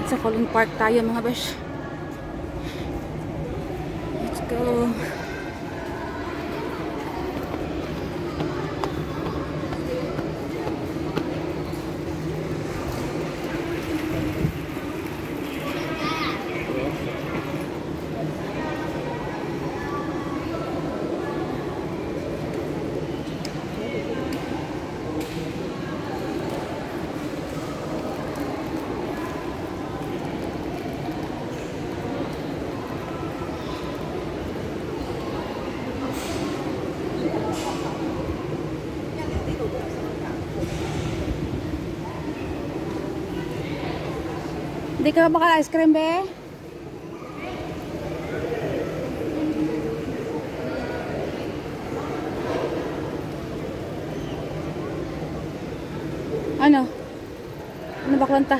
Sa Colon Park tayo mga besh. Let's go. Hindi ka baka ice cream, be? Ano? Ano ba kwenta?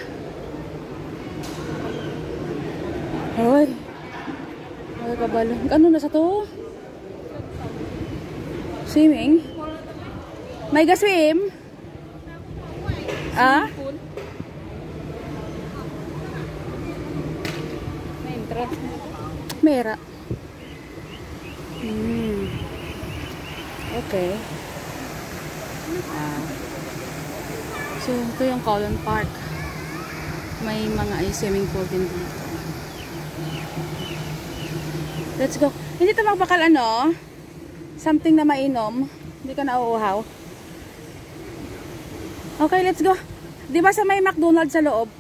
Hoy. Ay, kabalo. Ano na sa to? Swimming? May ga-swim? Ah? Mera. Okay. So, ito yung Colon Park. May mga swimming pool din dito. Let's go. Hindi ito magbakal ano? Something na mainom. Hindi ka nauuhaw. Okay, let's go. Di ba sa may McDonald's sa loob?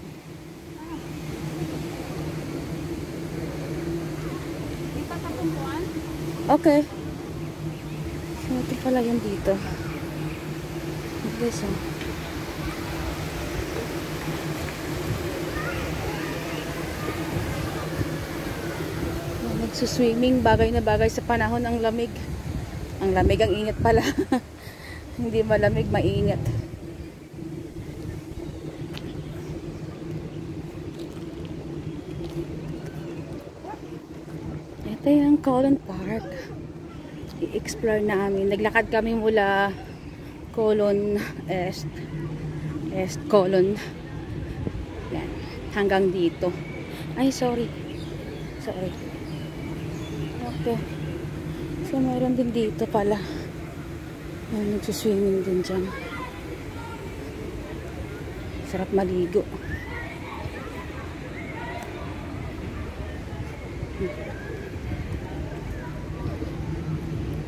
Okay. So, ito pala yung dito. Okay, so. Nagsuswimming, bagay na bagay sa panahon ng lamig. Ang lamig, ang init pala. Hindi malamig, mainit. Ito yung Colon Park. I-explore namin. Naglakad kami mula Colon Est. Colon. Yan. Hanggang dito. Ay, sorry. Sorry. Okay. So, mayroon din dito pala. Nagsuswimming din dyan. Sarap maligo.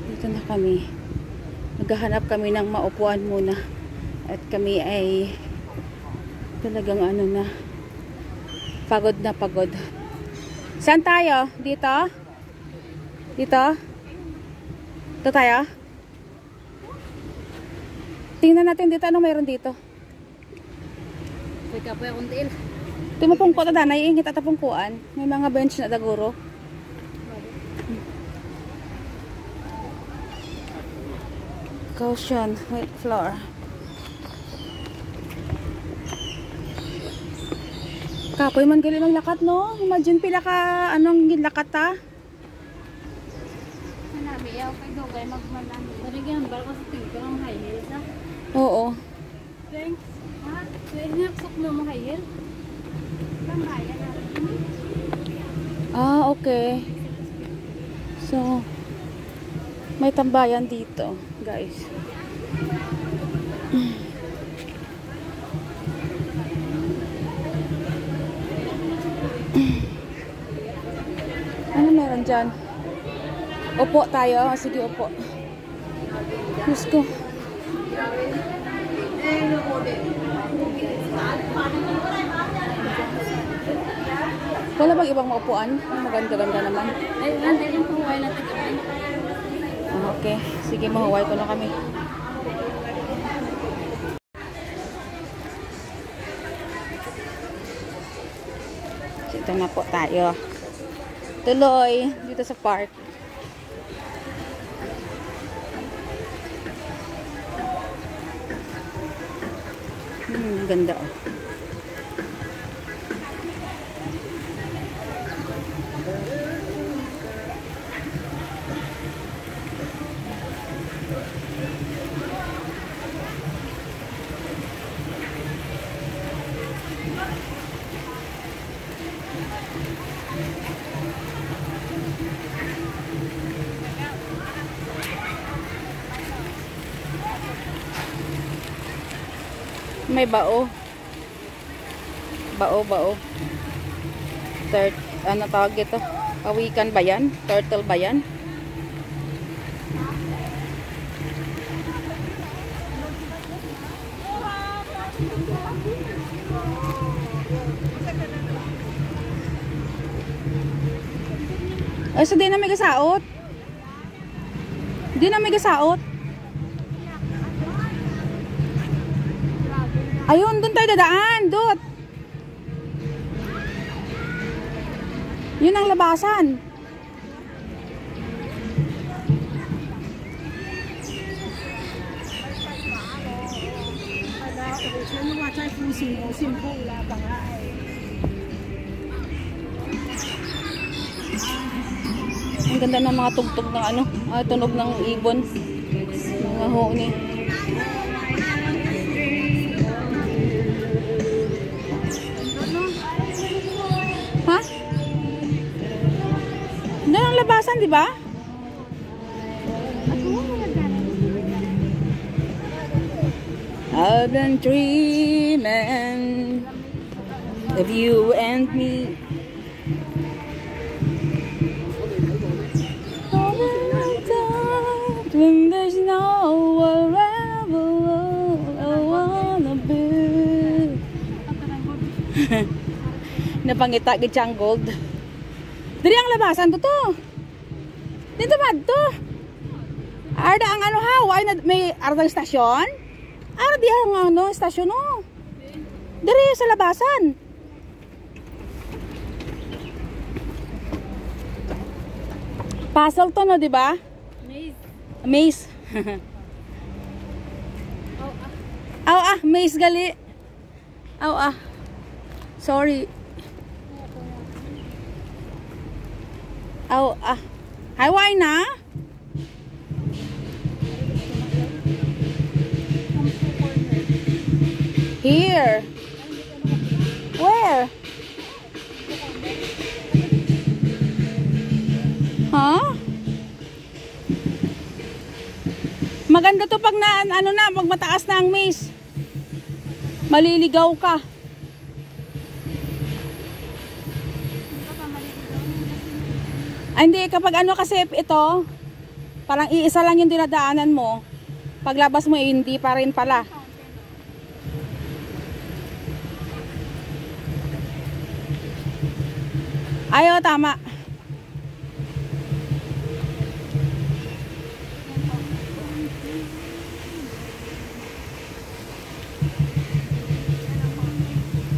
Dito na kami. Naghahanap kami ng maupuan muna. At kami ay talagang ano na, pagod na pagod. Saan tayo? Dito? Dito? Ito tayo? Tingnan natin dito. Anong mayroon dito? Teka po yung until. Tumapungko ito na. Naiingit at tapungkuan. May mga bench na daguro. Caution. Wait, floor. Kapoy man gali ng lakat, no? Imagine pila ka anong lakat ha? Sanabi, ayaw kay Dogay magmalan. Tarigyan, bala ko sa tingin ko ng high heels ha? Oo. Thanks. Ha? Pwede naksok mo mga high heels? Lambayan na. Ah, okay. So, may tambayan dito, guys. Ano meron dyan? Upo tayo. Sige, upo. Diyos ko. Wala bang ibang maupuan? Maganda-ganda naman. Ay, nandiyan yung pahuway natin kami. Okay. Sige, mahuway ko na kami. Dito na po tayo. Tuloy dito sa park. Ganda oh. may bao. Bao. Ano tawag ito? Pawikan ba yan? Turtle ba yan? Ay, so di na may gasaot. Di na may gasaot. Ayun, doon tayo dadaan. Dot. Yun ang labasan. Ang ganda ng mga tugtog ng ano, tunog ng ibon. Mga huni. Ha? Doon ang labasan, di ba? I've been dreaming of you and me. When there's nowhere I wanna be. Napangita gid siyang gold. Diri ang labasan to. Dito ba to? Arda ang ano ha? Why na may ardang stasyon? Arda ang ano stasyon no. Diri sa labasan. Puzzle to no, di ba? Maze. Maze gali. Sorry. Hi, why na? Here. Where? Huh? Maganda to pag na ano na, pag mataas na ang maze. Maliligaw ka. Ay, hindi, kapag ano kasi ito, parang iisa lang yung dinadaanan mo. Paglabas mo, hindi pa rin pala. Ayo, tama.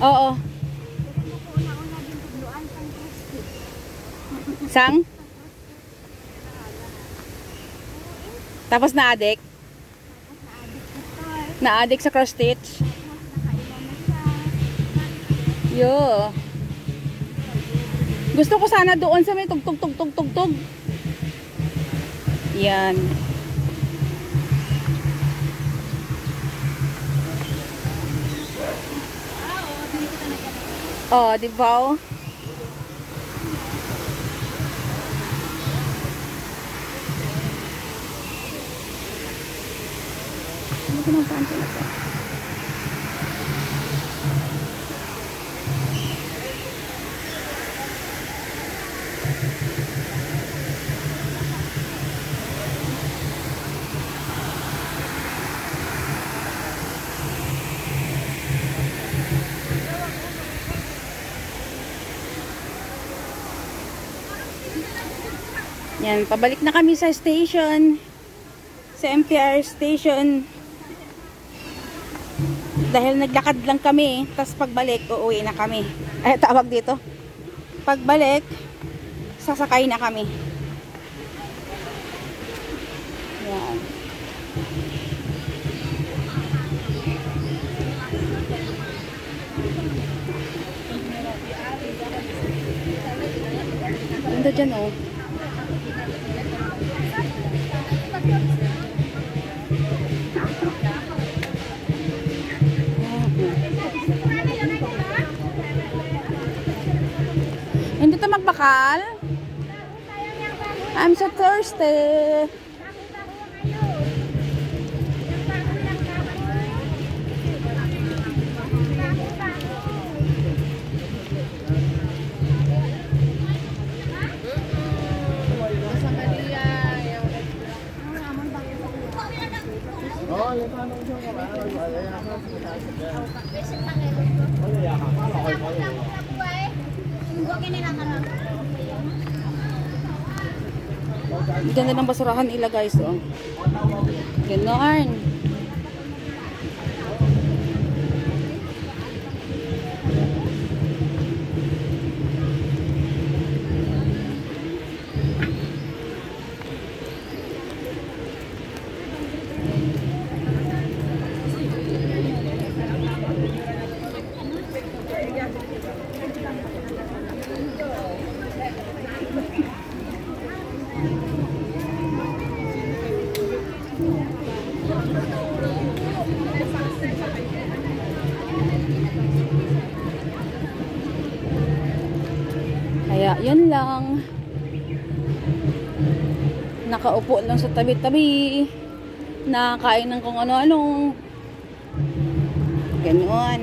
Oo. Sang? Tapos na-addict? Na-addict sa cross stitch? Yo. Gusto ko sana doon sa may tugtog. Yan. Oh, di ba? Ano ko nang pansin ito? Yan, pabalik na kami sa station. Sa MTR station. Dahil naglakad lang kami, tapos pagbalik, uuwi na kami. Ay, tawag dito. Pagbalik, sasakay na kami. Yan. Ganda dyan, oh. Hindi to magbakal. I'm so thirsty. Ang ganda ng basurahan nila guys. Oh. Ganon. Kaya yun lang. Nakaupo lang sa tabi-tabi. Nakakain ng kung ano-ano. Ganon.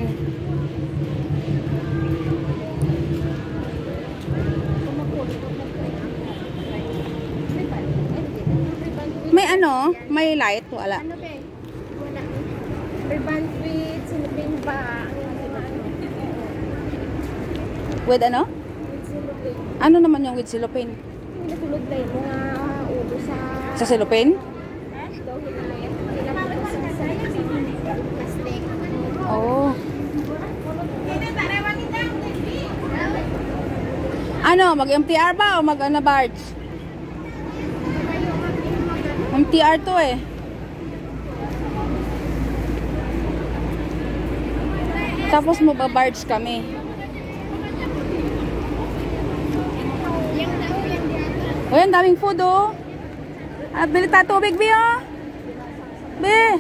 May ano? May light? Wala. Ano ba? Wala. Urban Street, Silupin ba? With ano? With Silupin. Ano naman yung with silopin? Hindi natulog tayo mga ulo sa... Sa silopin? Daw hinayat. Hinapit sa plastic. Oo. Ano? Mag-MTR ba o mag-ano barge? MTR to eh. Tapos mababarge kami. Uy, ang daming food oh. Bili tayo tubig, Bi oh. Bi,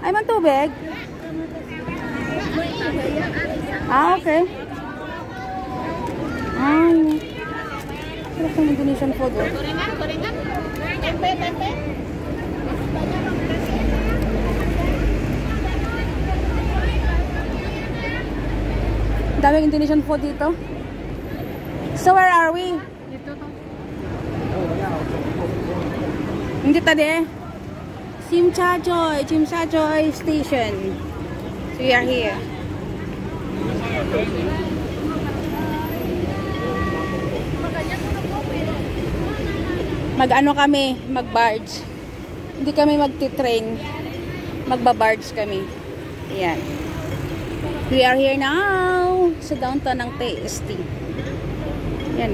ay man tubig. Okay. Ay. Sarap ng Indonesian food oh. Tempe. Daming Indonesian food dito. So where are we? Dito to. Hindi tadi. Chimchachoy Station. So we are here. Mag-ano kami, mag-barge. Hindi kami magti-train. Magba-barge kami. Ayan. We are here now sa downtown ng TST. Yan.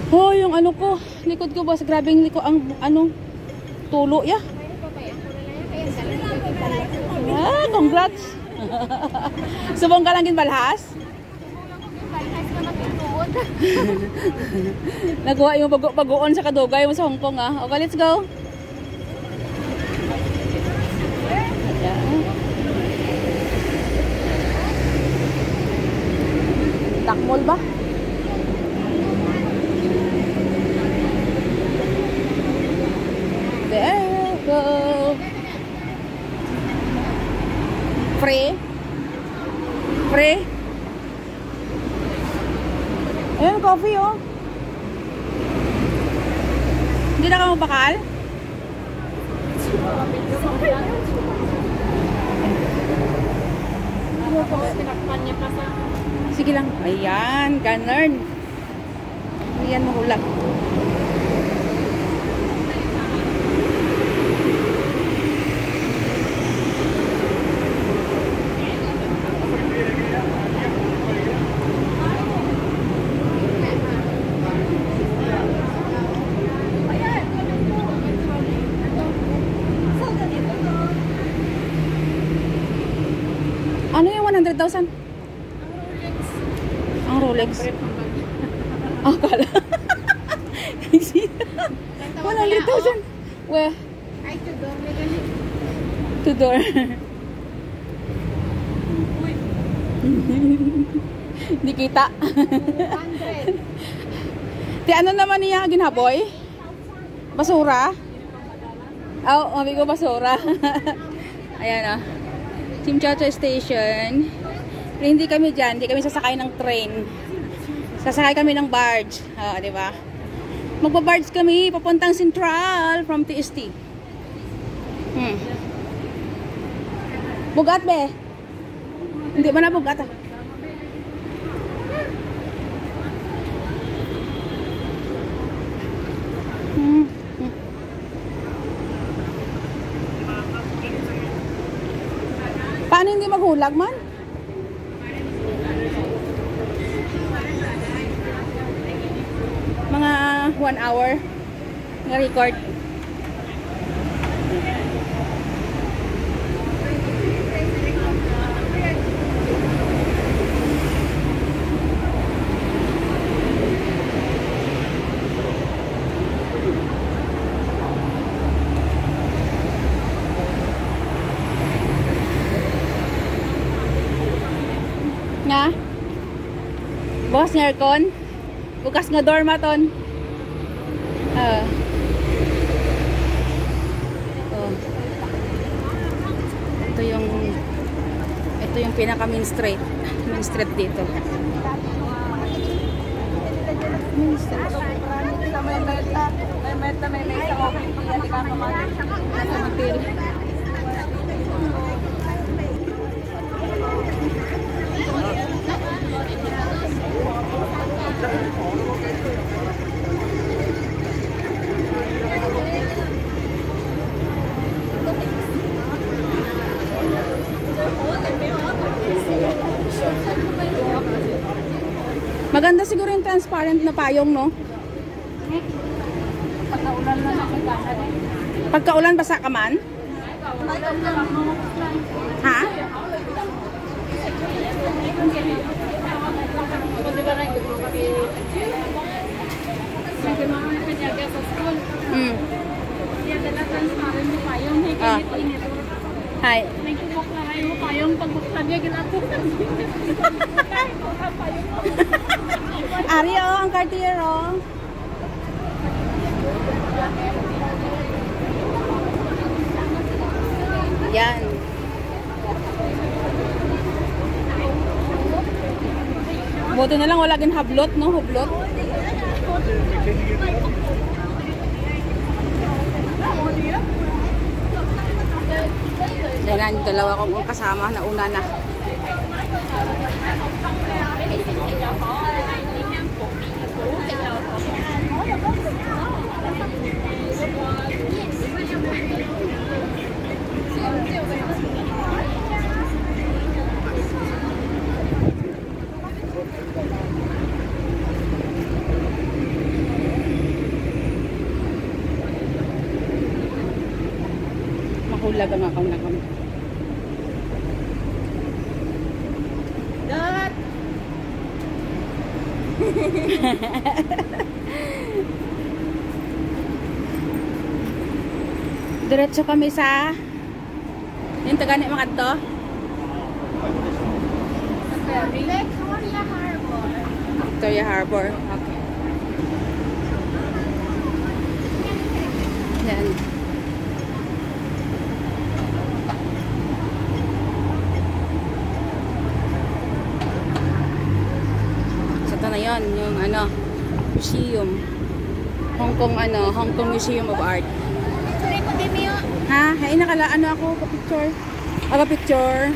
Oh, yung ano ko, likod ko ba, grabing likod ang ano, tulo ya. Ah, congrats. Subong ka lang ginbalhas. Nagawa yung bagoon sa kadugay mo sa Hong Kong ah. Okay, let's go. Takmol ba? There you go. Free? Free? Ayan, coffee oh. Hindi na ka mabakal? Sige lang. Ayan, ganun. Ayan, mahulak. Ano yung 100,000? Ang Rolex. Ang kala. 100,000. Weh. Ay, tudor. Tudor. Hindi kita. 200. Di ano naman niya ginhaboy? Basura? Oh, mabi ko basura. Ayan ah. Chimchachoy Station. Pero hindi kami dyan. Hindi kami sasakay ng train. Sasakay kami ng barge. Di ba? Magpa-barge kami papuntang Central from TST. Bugat be? Hindi ba na bugat ah? Paano hindi maghulag man? Mga 1 hour nga record. Nga? Bukas nga aircon? Bukas nga dormaton? Oh. Ito yung pinaka main street dito. Main street. Maganda siguro yung transparent na payong, no? Pagkaulan lang ako basa. Pagkaulan, basa ka man? Ha? Hi. Nagkubok na kayo payong pagbuksan niya ginapuksan. Ari, oh, ang Cartier, oh. Yan. Buti na lang wala din hablot, no? Hublot. Yan, dalawa kong kasama na una na. Mahulag ang akong nakam. Dot! Diretso kami sa yung tagani mga to. Victoria Harbor. Okay. Yan. Ito na yun, yung ano, museum. Hong Kong Museum of Art. Ha? Hay nakala ano ako ka-picture. Picture.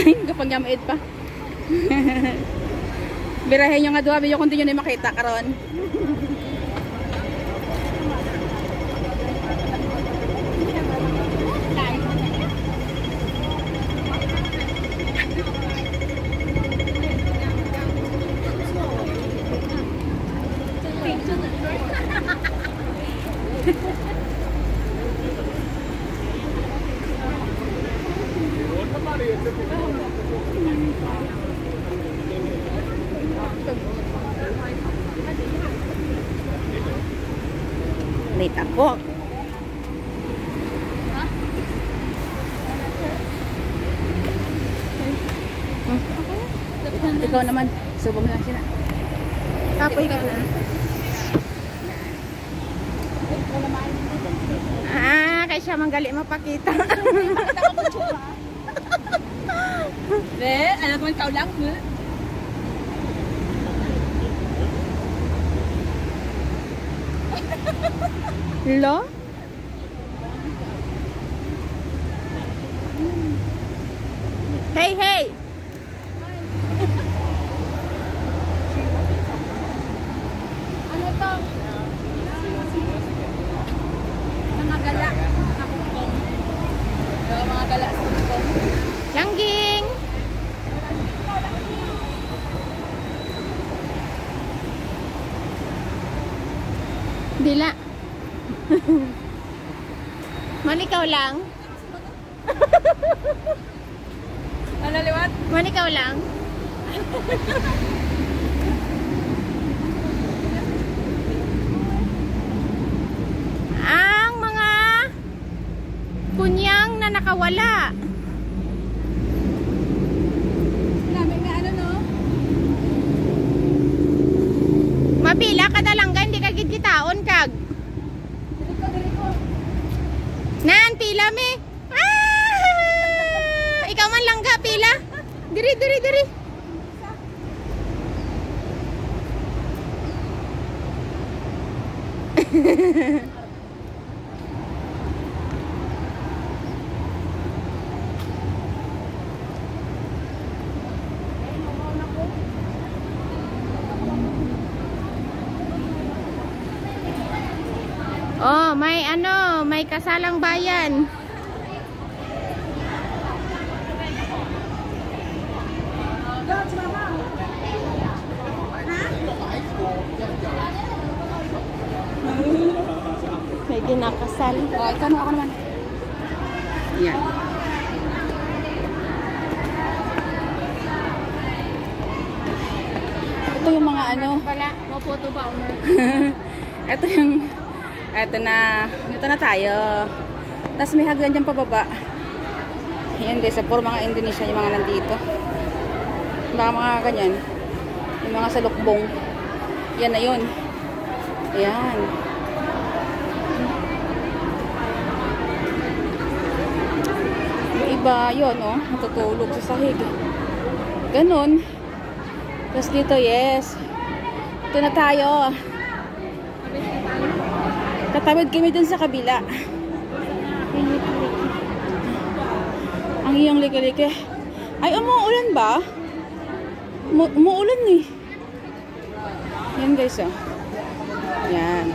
Kapag yamaid pa. Birahin nyo nga duwa, biyo kung di nyo na makita karon. Late ako. Ikaw naman, subong lang sila. Kapoy ka na. Kay siya manggali mapakita. Be, alam mo ikaw lang. Lo? Hey, hey! Ano to? Mga gala. Nakukong. Mga gala sa kukong. Langging! Dila. Manikaw lang. Ano liwat? Manikaw lang. Ang mga kunyang na nakawala. Dami nga ano no? Mapila ka dalangga, hindi ka gititaon kag. Nan, pila me. Ah! Ikaw man langga, pila. Diri, diri, diri. Oh, may ano, may kasalang bayan. May ginakasal. Oh, ikaw mo ako naman. Yan. Ito yung mga ano. Wala. Mapoto ba owner? Ito yung ito na tayo. Tapos may hagdan dyan pababa. Yan guys, puro mga Indonesia yung mga nandito. Mga ganyan. Yung mga salukbong. Yan na yun. Ayan. Yung iba yun, oh, natutulog sa sahig. Ganon. Tapos dito, yes. Ito na tayo. Tatawid kami dun sa kabila. Ang iyong liki-liki. Ay, umuulan ba? Umuulan eh. Yan guys, oh. Yan.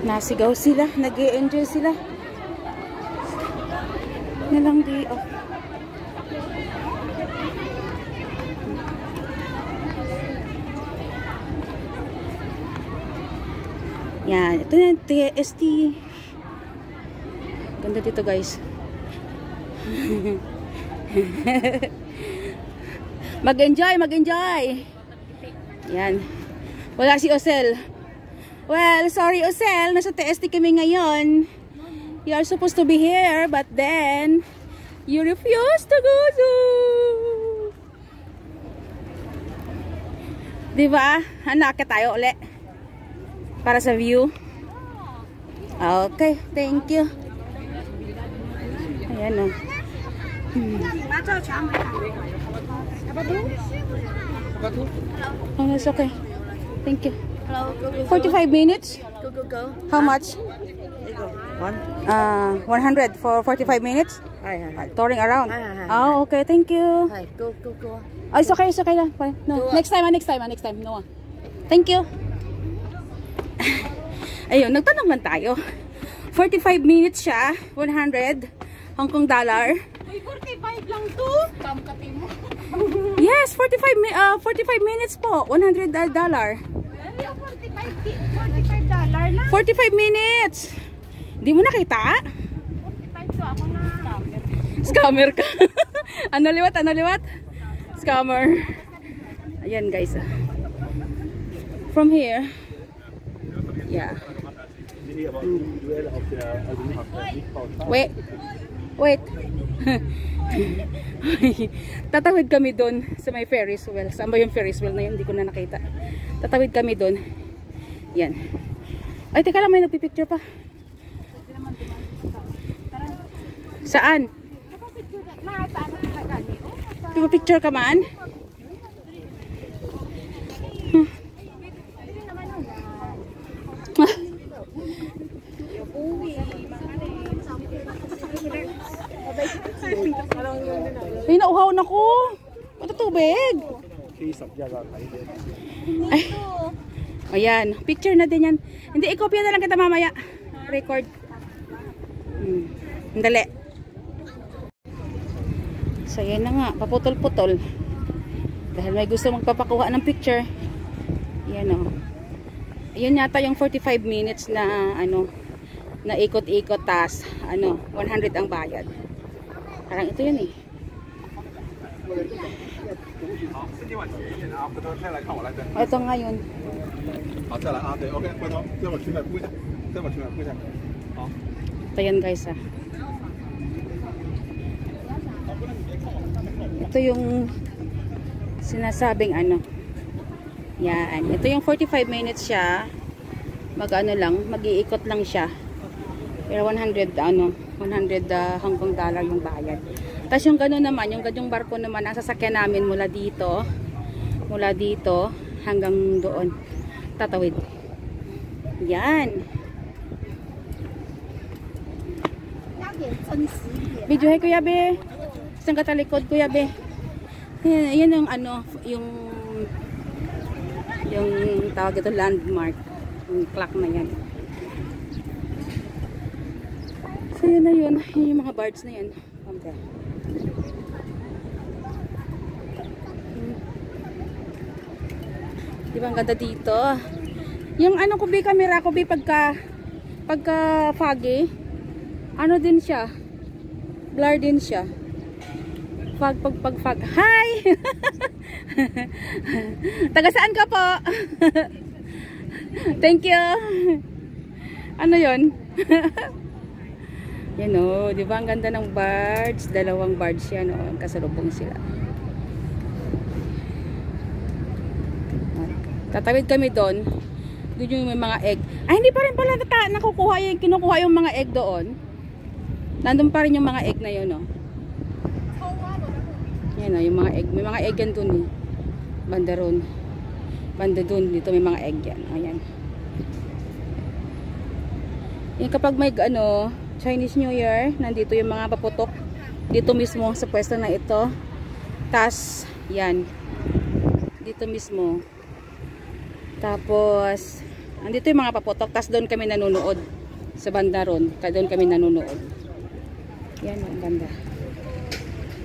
Nasigaw sila, nag-e-enjoy sila. Nalang di off. Yan, ito na TST. Ganda dito guys. Mag-enjoy, mag-enjoy. Yan. Wala si Osel. Well, sorry Osel, nasa TST kami ngayon. You are supposed to be here, but then you refuse to go to. Diba? Hanakit tayo ulit. Para sa view. Okay, thank you. Ayan o. Oh, that's okay. Thank you. 45 minutes? Go. How much? 100 for 45 minutes? Touring around? Oh, okay, thank you. Go. Oh, it's okay lang. No. Next time. No. Thank you. Ayun, nagtanong lang tayo. 45 minutes siya, 100 Hong Kong dollar. Uy, 45 lang to. Kamkati mo. Yes, 45 minutes po, 100 dollar. 45 dollar lang. 45 minutes. Di mo nakita? 45 to ako na. Scammer ka. Ano liwat? Scammer. Ayan guys. From here. Yeah. Wait. Wait. Tatawid kami doon sa may Ferris wheel. Saan ba yung Ferris wheel na yun? Hindi ko na nakita. Tatawid kami doon. Yan. Ay, teka lang, may nagpipicture pa. Saan? Picture ka man? Ay, nauhaw na ko. Ito tubig. Ay. Ayan, picture na din yan. Hindi, i-copy na lang kita mamaya. Record. Dali. So, yan na nga. Paputol-putol. Dahil may gusto magpapakuha ng picture. Yan o. Yan yata yung 45 minutes na ano, na ikot-ikot, tas ano, 100 ang bayad. Parang ito yun eh. Ito nga yun. Ito yan guys ah. Ito yung sinasabing ano. Yan. Ito yung 45 minutes siya. Mag-ano lang, mag-iikot lang siya. Pero 100 ano, 100 Hong dollar yung bayad. Tapos yung gano'n naman, yung ganyong barko naman, ang sasakyan namin mula dito hanggang doon. Tatawid. Yan. Videohay Kuya Be. Isang katalikod Kuya Be. Yan yung ano, yung tawag ito landmark. Yung clock na yan. So yun na yun. Yung mga birds na yan. Okay. Diba ang ganda dito? Yung ano ko be, camera ko be, pagka foggy, ano din siya? Blur din siya. Pag fog. Hi! Taga saan ka po? Thank you. Ano yun? Yan o, di ba ang ganda ng birds? Dalawang birds yan o, kasalubong sila. Tatawid kami doon. Doon yung may mga egg. Ay, hindi pa rin pala nakukuha yung, kinukuha yung mga egg doon. Nandun pa rin yung mga egg na yun o. Yan o, yung mga egg. May mga egg yan doon eh. Banda ron. Banda doon. Dito may mga egg yan. Ayan. Yan kapag may ano, Chinese New Year, nandito yung mga paputok. Dito mismo sa pwesto na ito. Tas, yan. Dito mismo. Tapos, andito yung mga paputok. Tas doon kami nanonood. Sa banda ron. Doon kami nanonood. Yan, ang ganda.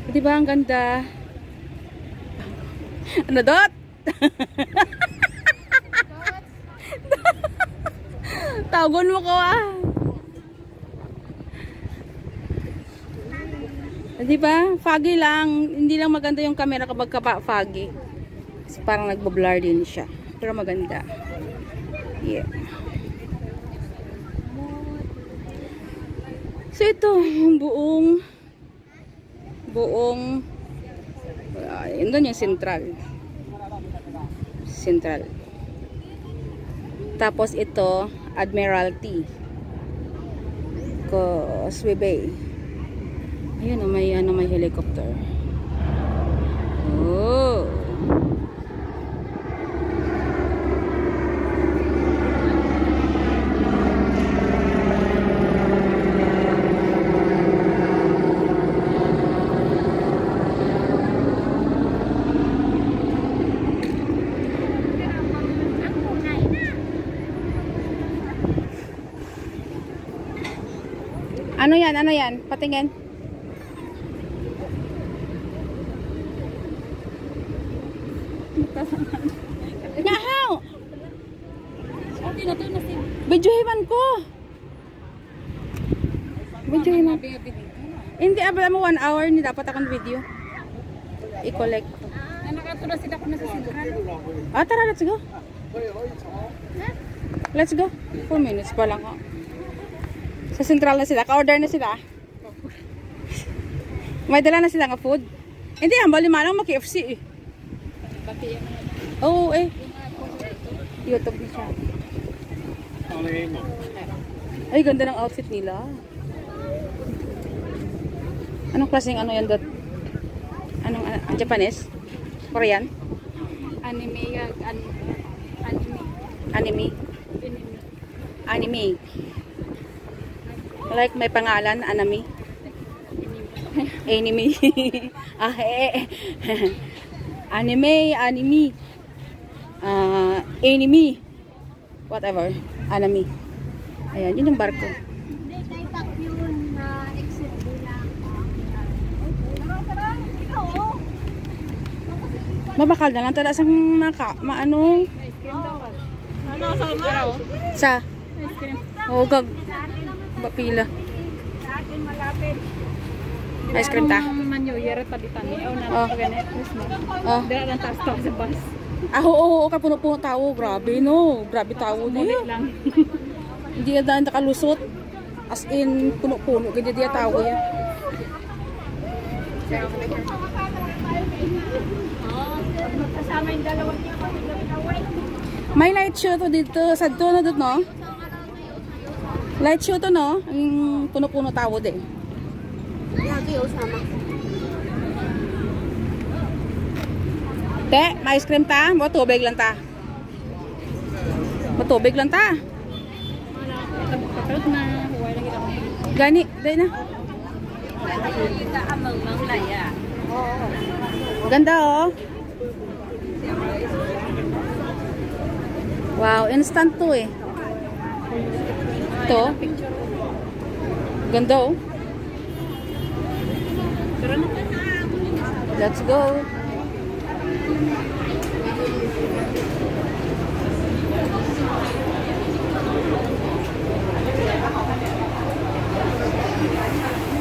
Diba ang ganda? Ano, Dot? Tawagon mo ko ah. Diba? Foggy lang. Hindi lang maganda yung camera kapag foggy. Kasi parang nagbo-blur din siya. Pero maganda. Yeah. So ito, buong yun doon yung central. Tapos ito, Admiralty Causeway Bay. Ayun o, may helicopter. Oh. Ano yan? Patingin. Nyahaw! Videohiman ko. Videohiman. Hindi, abala mo 1 hour ni dapat akong video. I-collect. Nakatula sila ko na sa sentral. Ah, tara, let's go. Let's go. 4 minutes pa lang. Sa central na sila. Ka-order na sila. May dala na sila nga food. Hindi, hambal lima lang mag-KFC eh. Oo eh. YouTube ni siya. Ay, ganda ng outfit nila. Anong klaseng ano yan dot? Anong Japanese? Korean? Anime. Anime. Anime. Like may pangalan, anime. Anime. Ah, anime, anime. Anime. Whatever. Anime. Ayan, yun yung barko. Mabakal na lang tada sang maano. Sa oh gag bapila. Ice cream ta. Manyo yero tabitan ni na ganit. Oh. Dira lang ta stop sa bus. Ah, oo, ka puno-puno tao. Grabe no. Grabe tao di. Lang. Hindi na nakalusot. As in puno-puno gid dia tao ya. Kasama yung dalawa niya May light show to dito. Sa to na dito, no? Light show to, no? Yung puno-puno tao din. Te, may ice cream ta? Matubig lang ta. Matubig lang ta. Kapag na huwag lang kita. Gani, dahil na. Ganda, oh. Wow, instant to eh. Ito. Ganda, oh. Let's go.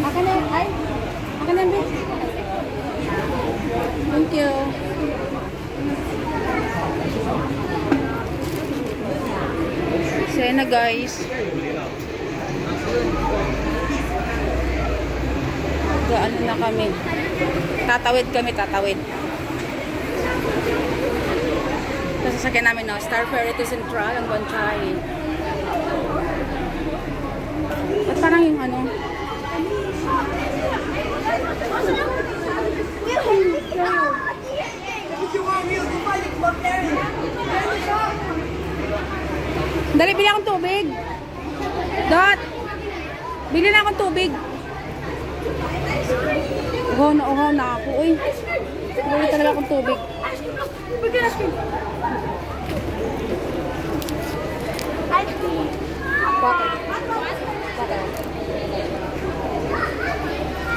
Akan na, ay. Akan na, babe. Thank you. So, yun na guys. Gaano na kami. Tatawid kami, tatawid. Sa sasakyan namin, no? Star Ferry to Central, ang Banchay. At parang yung ano. Dali, bili akong tubig. Dot! Bili na akong tubig. Uhaw na ako. Uy, bili talaga akong tubig. Water.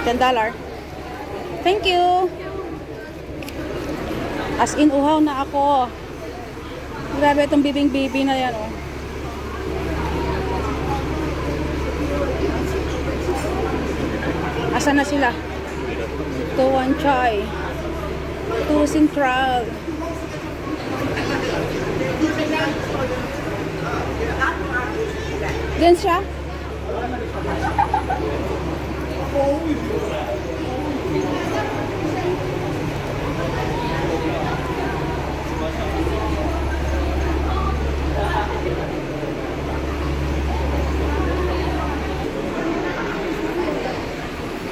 $10. Thank you. As in, uhaw na ako. Grabe itong bibing-bibi na yan, oh. Asan na sila? To Banchay. To Central. Diyan siya?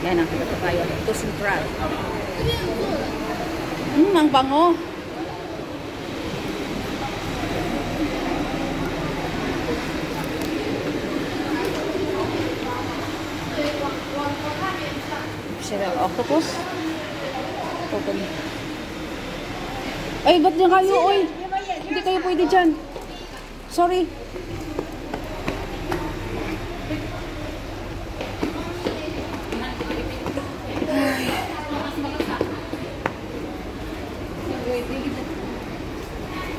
Yan ang kita tayo. To Central. Ang bango. Sila octopus. Open. Ay, ba't dyan kayo? Oy, hindi kayo pwede dyan. Sorry.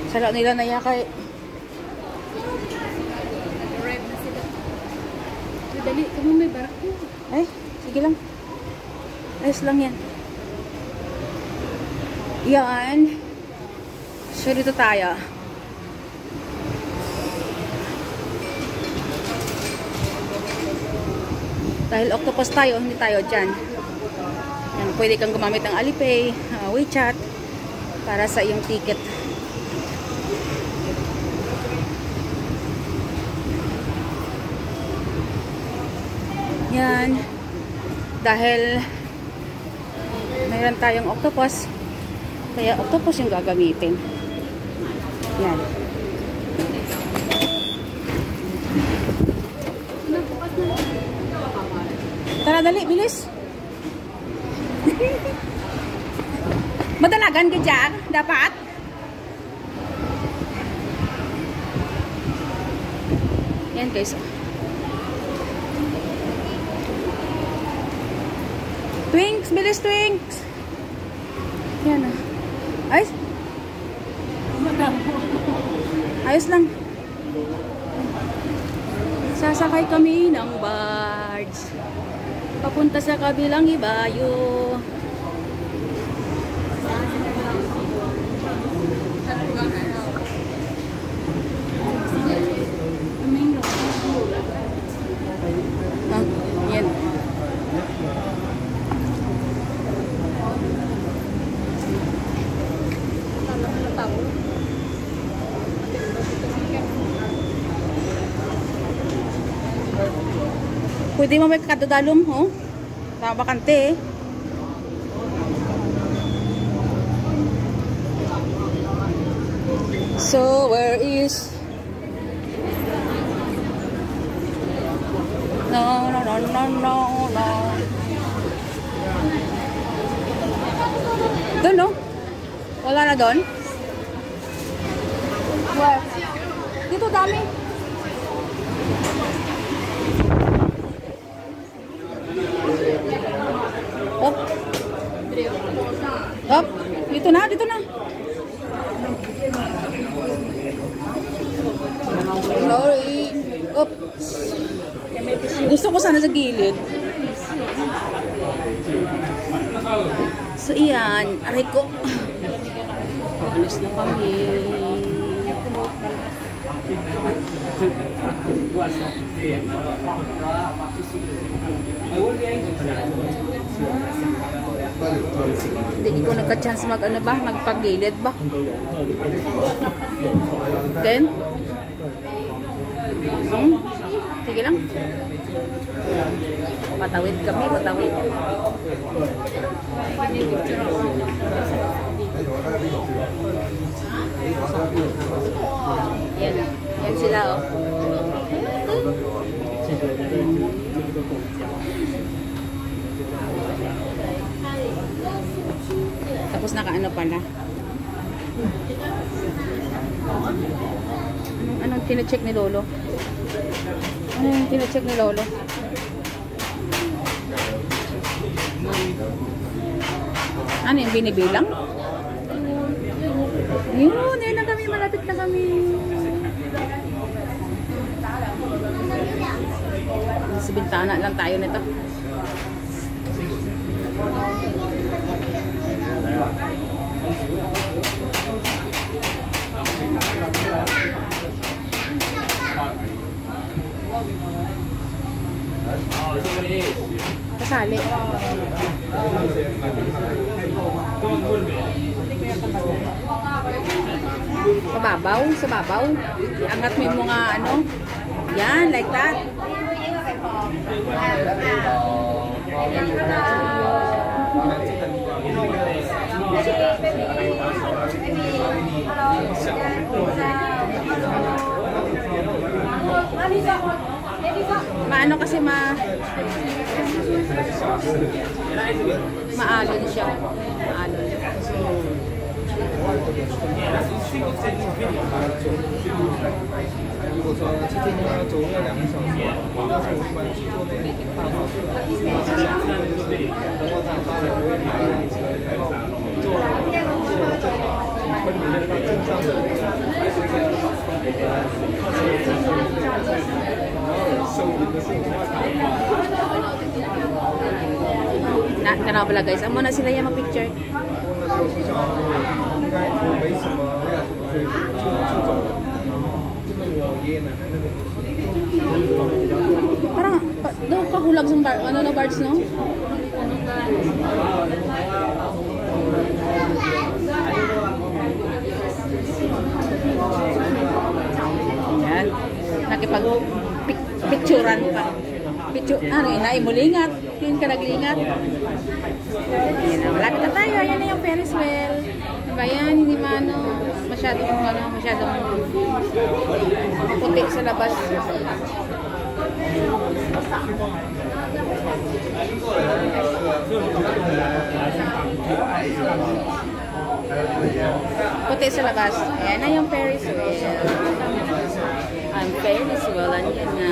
Sala nila na yakay. Dali, kamo may barako. Ay, sige lang. Ayos lang yan. Yan. So, dito tayo. Dahil octopus tayo, hindi tayo dyan. pwede kang gumamit ng Alipay, WeChat para sa iyong ticket. Yan. Dahil mayroon tayong octopus, kaya octopus yung gagamitin. Yan. Tara, dali, bilis. Madalagan ka dyan, dapat. Yan guys. Twinks, bilis Twinks. Yan ah. Ayos. Ayos lang. Sasakay kami ng barge papunta sa kabilang ibayo. Yan. Pwede mo may kadadalom, oh. Tama bakante, eh. So, where is... No. Doon, no? Wala na doon? Where? Dito dami. Up. Up. Dito na. Sorry. Up. Gusto ko sana sa gilid. So, iyan. Aray ko. Alis na kami. Hindi ko nagka-chance magpagilid ba? Then? Sige lang. Patawid kami, patawid. Yan sila, oh. Tapos nakaano pala. Anong tine-check ni Lolo? Ano yung tine-check ni Lolo? Ano yung binibilang? Yun, ayun na kami. Malapit na kami. Sa bintana lang tayo nito. Kasali. Sa babaw. Angat mo yung mga ano. Yan, like that. Maano kasi maalon siya. Maalon. Kana pala guys, amo na sila yung mag-picture. Parang doon kahulag sa bar, ano na bars no? Ano yun, mulingat. Yun ka naglingat. Ayan na, malapit na tayo. Ayan na yung Ferris wheel. Diba yan, hindi masyadong puti sa labas. Puti sa labas. Ayan na yung Ferris wheel. Ang Ferris wheel, yan na.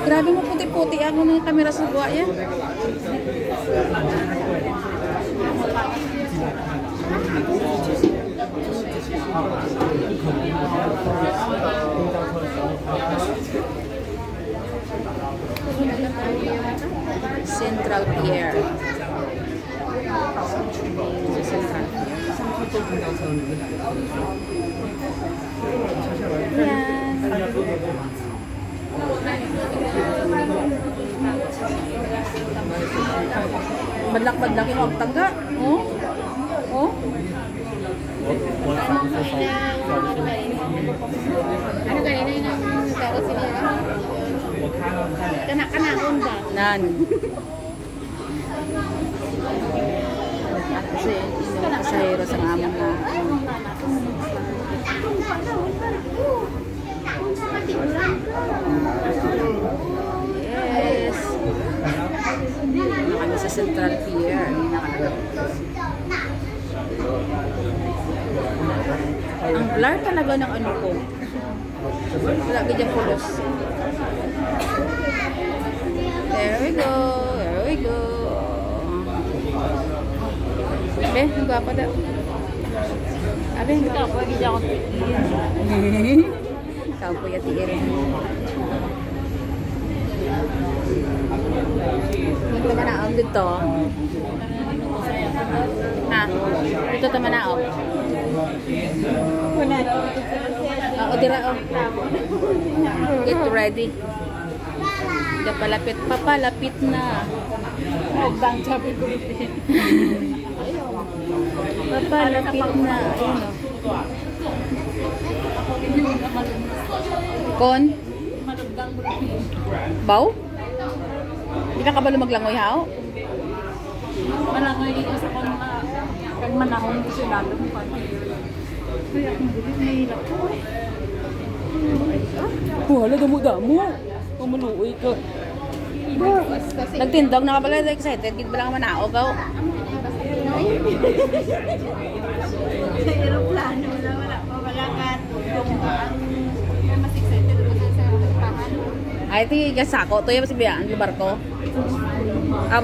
Grabe mo puti-puti ako ng kamera sa buwa yan. Central Pier. Yan. Badlak-badlak yung magtangga. Oh? Oh? Ano kanina yun ang tao sila? Kanak-kanakon ba? Nan. Kasi yung pasahero sa amon na. Yes. Kami sa Central Pier. Ang blur talaga ng ano ko. Wala ganyan pulos. There we go. There we go. Abe, ang gwapa daw. Abe, ang gwapa. Ikaw po yung tiirin. Dito manaog dito. Ha? Dito ta manaog. Oo, dira o. Get ready. Papalapit, papalapit na. Bang sabi ko. Papalapit na. Ayun o. Kon? Baw? Hindi ka kabalo maglangoy hao? Malangoy dito sa kong kag manahon ko sila doon pa. Kaya akong bulit may hirap ko. Wala, damo-damo. Kamaluoy ka. Nagtindog na ka pala, excited. Gid ba lang manaog ako? Sa aeroplano na wala pa wala ka. Ang mas excited ko sa pahan. Ay, ito yung sako. Ito yung masibiyaan yung barko.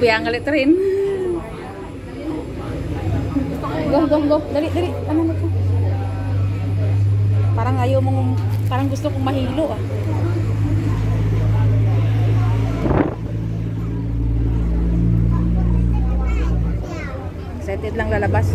Biyaan galit rin. Go. Dali. Ano na ito? Parang ayaw mong, parang gusto kong mahilo ah. Excited lang lalabas.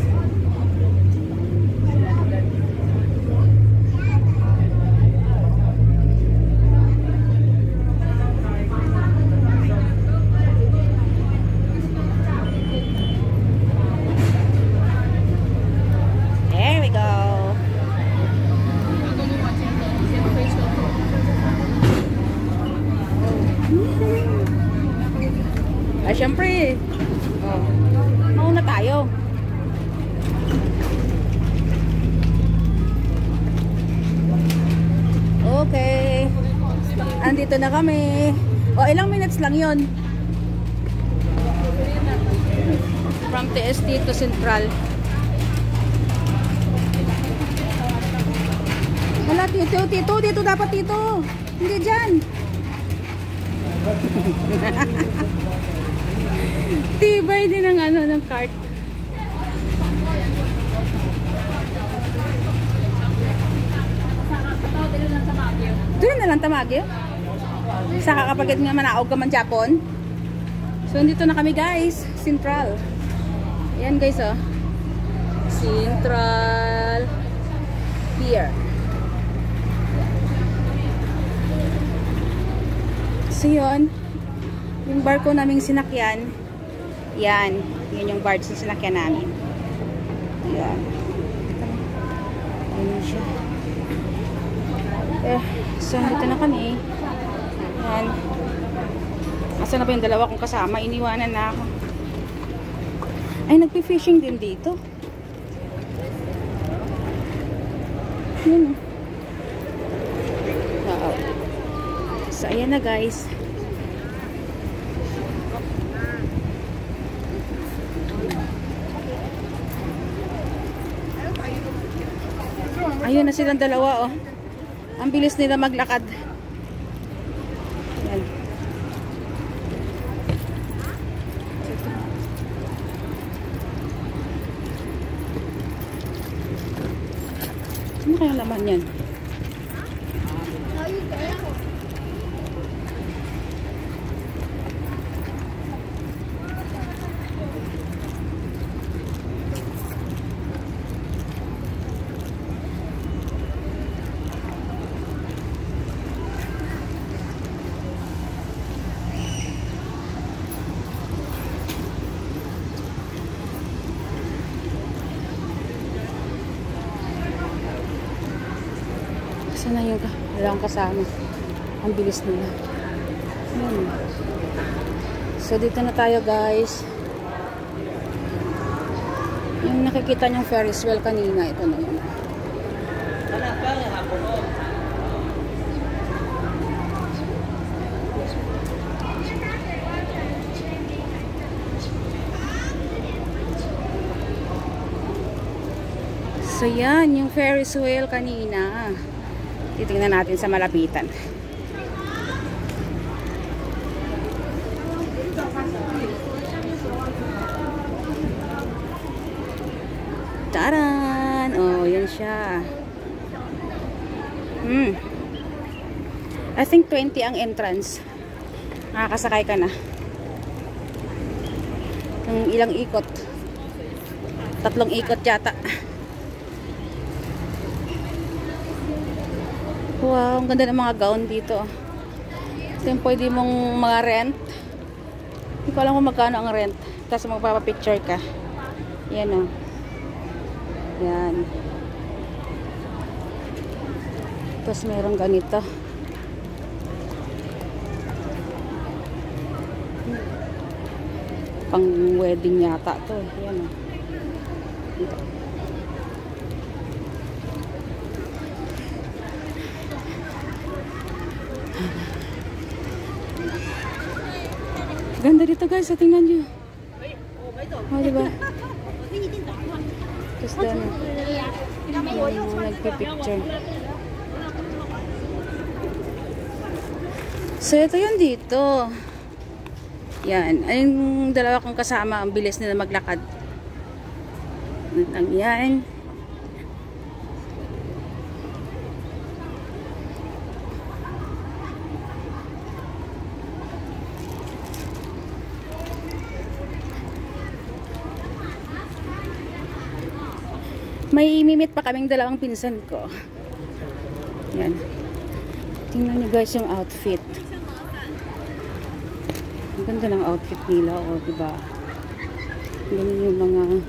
There we go. Ay, syempre. Oh. Mauna tayo. Okay. Andito na kami. O, ilang minutes lang yon from TST to Central. Wala, tito. Dito dapat, tito. Hindi dyan. Tibay din ang ano ng cart. Doon na lang tamagyo. Saka kapag nga manaog ka man Japon. So dito na kami guys, Central. Ayan guys oh. Central Pier. So yun, yung barko naming sinakyan, yan yung barge na sinakyan namin. Yan. Ayan siya. So dito na kami. Yan. Asa na ba yung dalawa kong kasama? Iniwanan na ako. Ay, nagpi-fishing din dito. Yun. Oo. So, ayan na guys. Ayun na silang dalawa, oh. Ang bilis nila maglakad. Ayan. Ano kaya laman yan? Sana yung dalawang kasama. Ang bilis nila. So dito na tayo guys. Yung nakikita niyong Ferris wheel kanina, ito na yun. So yan, yung Ferris wheel kanina. Titingnan natin sa malapitan. Taran! Oh, yan siya. I think 20 ang entrance. Nakakasakay ka na. Yung ilang ikot. 3 ikot yata. Wow, ang ganda ng mga gown dito. Ito yung pwede mong mga rent. Hindi ko alam kung magkano ang rent. Tapos magpapapicture ka. Yan o. Yan. Tapos meron ganito. Pang wedding yata to. Yan o. Dito. Ganda dito guys, tingnan nyo. Oh, diba? Tapos doon, nagpipicture. So, ito yun dito. Yan. Ayun, dalawa kong kasama, ang bilis nila maglakad. Yan. May imimit pa kaming dalawang pinsan ko. Yan. Tingnan niyo guys yung outfit. Ang ganda ng outfit nila, oh, diba? Ganun yung mga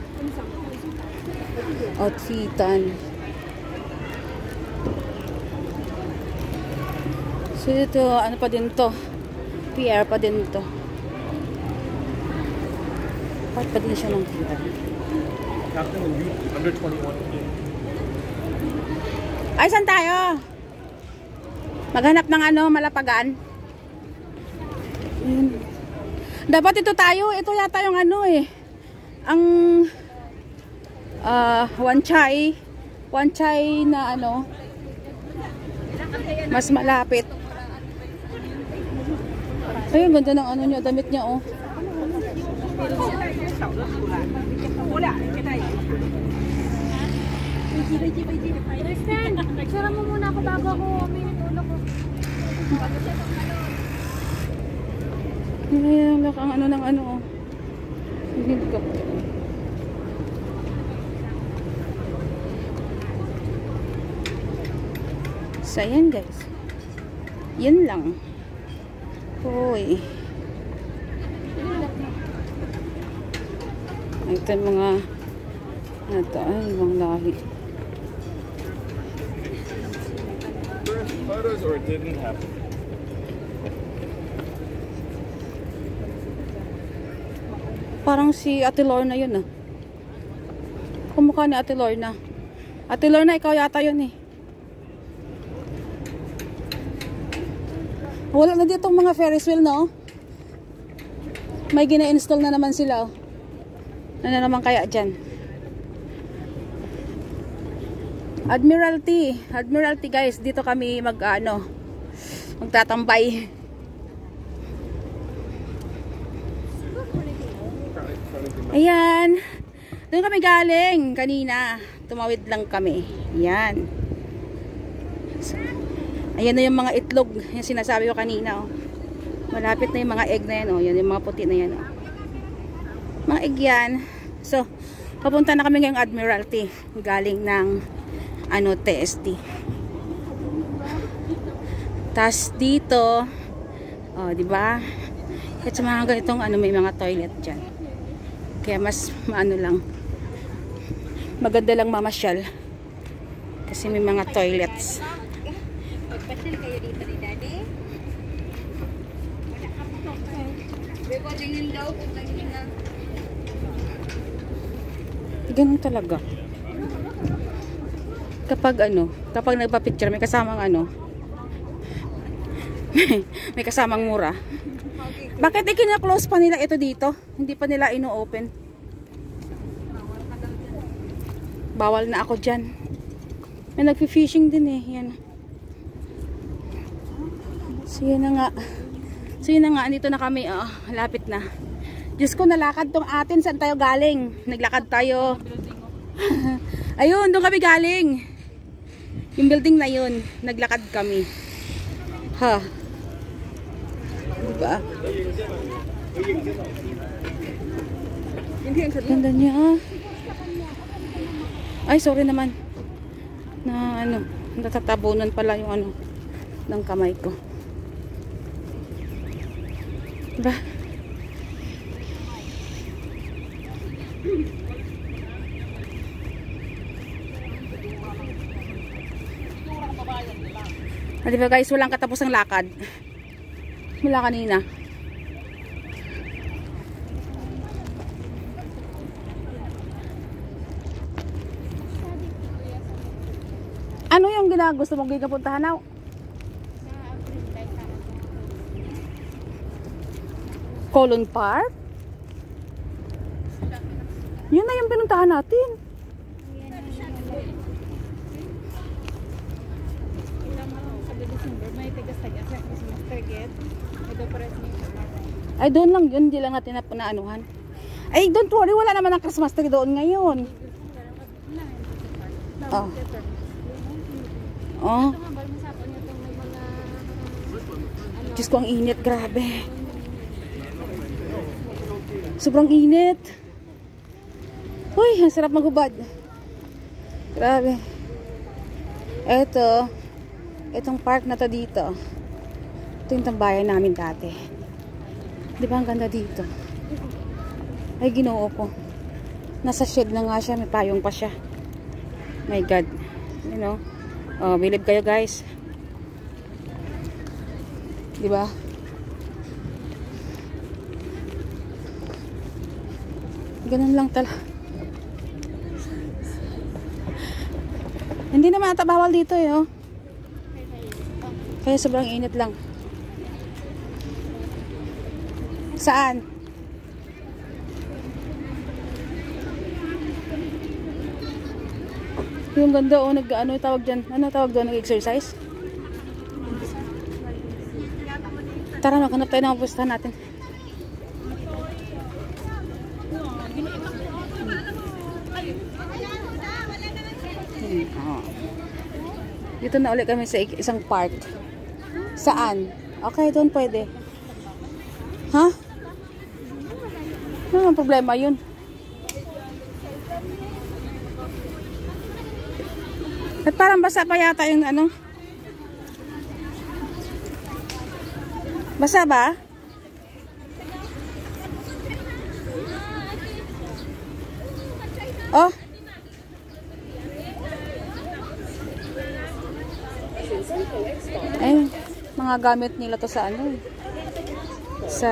outfitan. So ito, ano pa din to? PR pa din to. Part pa din siya ng PR. Captain and youth under 21. Ay, saan tayo? Maghanap ng ano, malapagan. Dapat ito tayo. Ito yata yung ano eh. Ang Wan Chai na ano. Mas malapit. Ay, ang ganda ng ano niya, damit niya oh. Understand? Sara mo muna ako bago ako minute ulo ko. Ayan, ang ano ng ano oh. Hindi ko. So, ayan guys. Yan lang. Hoy. Ito yung mga ito ay ibang lahi. First photos or it didn't happen? Parang si Ate Lorna yun ah. Kumukha ni Ate Lorna. Ate Lorna, ikaw yata yun eh. Wala na ditong mga Ferris wheel, no? May gina-install na naman sila, oh. Ano naman kaya dyan? Admiralty. Admiralty, guys. Dito kami magtatambay. Ayan. Doon kami galing kanina. Tumawid lang kami. Ayan. Ayan na yung mga itlog. Yung sinasabi ko kanina, oh. Malapit na yung mga egg na yan, oh. Yan yung mga puti na yan, oh. Mga egg yan. So, papunta na kami ngayong Admiralty. Galing ng TST. Tas dito, oh, di ba? At sa mga ganitong may mga toilet diyan. Kaya mas lang. Maganda lang mamasyal. Kasi may mga toilets. Magpasyal kayo dito ni Daddy. Bebo tingin daw kung tingin na. Ganun talaga. Kapag nagpa-picture may kasamang may kasamang mura. Bakit ikina-close pa nila ito dito? Hindi pa nila ino-open. Bawal na ako dyan. May nagfi-fishing din eh. Yan. So yun na nga. Andito na kami. Lapit na. Diyos ko, nalakad tong atin. Saan tayo galing? Naglakad tayo. Ayun, doon kami galing. Yung building na yun. Naglakad kami. Ha. Diba? Ganda niya. Ay, sorry naman. Na natatabunan pala yung ng kamay ko. Diba? Diba guys, walang katapos ang lakad. Mula kanina. Ano yung gusto mong gigapuntahan na? Colon Park? Yun na yung pinuntahan natin. Ay, doon lang yun. Hindi lang natin naanuhan. Ay, don't worry. Wala naman ang Christmas tree doon ngayon. Oh. Diyos ko, ang init. Grabe. Sobrang init. Uy, ang sarap maghubad. Grabe. Itong park na to dito. Ito yung tambayan namin dati. Di ba ang ganda dito? Ay, Ginoo ko. Nasa shed na nga siya. May payong pa siya. My God. You know? Believe kayo guys. Di ba? Ganun lang talaga. Hindi naman ata bawal dito eh, oh. Kaya sobrang init lang. Saan? Yung ganda, oh, tawag dyan? Ano tawag doon? Nag-exercise? Tara, maghanap tayo ng pustahan natin. Dito na ulit kami sa isang park. Saan? Okay, doon pwede. Ha? Ano ang problema yun? At parang basa pa yata yung Basa ba? Oh. Ay, mga gamit nila to sa sa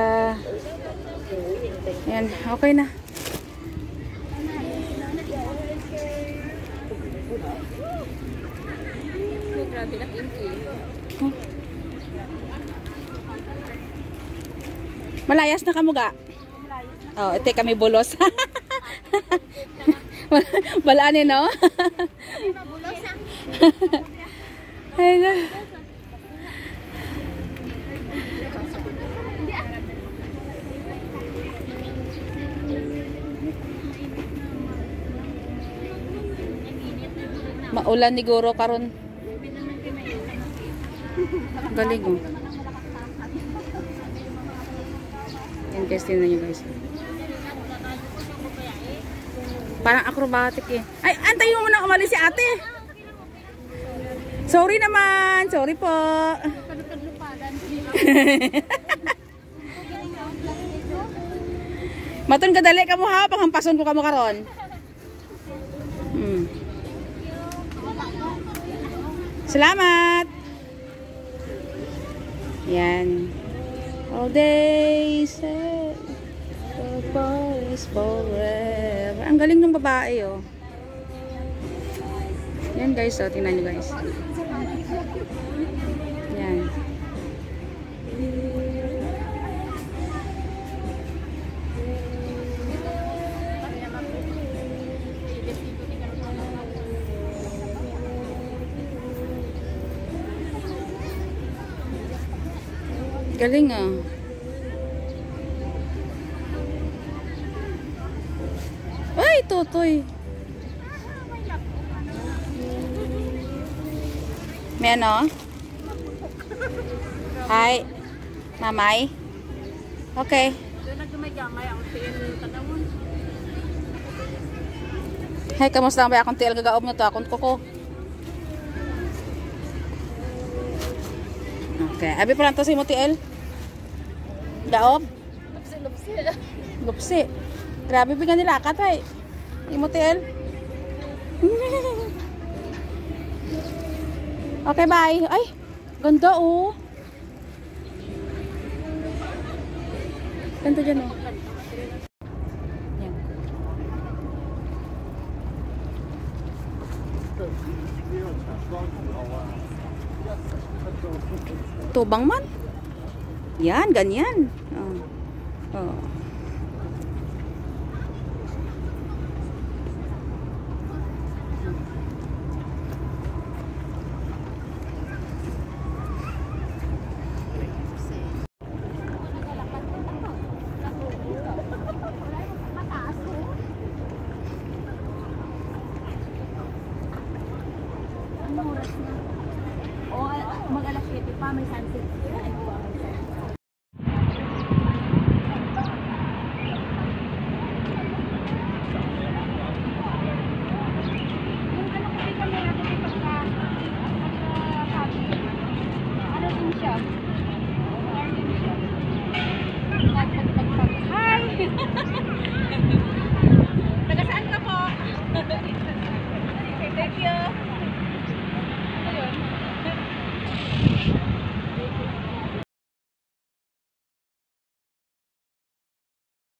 Yan, okay na. Grabe na kinki. Malayas na kamuga. Oh, ito kami bulos. Balaan no? Ay, na. Maulan ni Guro karon. Galing oh. Yan guys, tingnan nyo guys. Parang acrobatic eh. Ay, antayin mo muna umalis si ate. Sorry naman. Sorry po. Maton kadali ka mo ha. Panghampason ko ka mo karon. Salamat. Yan. All day say goodbye is forever. Ang galing ng babae oh. Yan guys, oh, tingnan nyo guys. Yan. Galing ah. Ay, tutoy. May ano? Hi. Mamay. Okay. Hey, kamusta ang ba akong tiil gagaob na to? Akong kuko. Okay. Abi pa lang to si mo tiil. Gaob? Lupsi. Grabe bigyan nila akat ay. Imo tiil. Okay, bye. Ay, ganda oh. Ganda dyan oh. Yan. Tubang man. Yan, ganyan. Oh. Oh. Mag-alas 7 pa, may sunset. Ano din siya? Hi! Taga saan ka po? Thank you.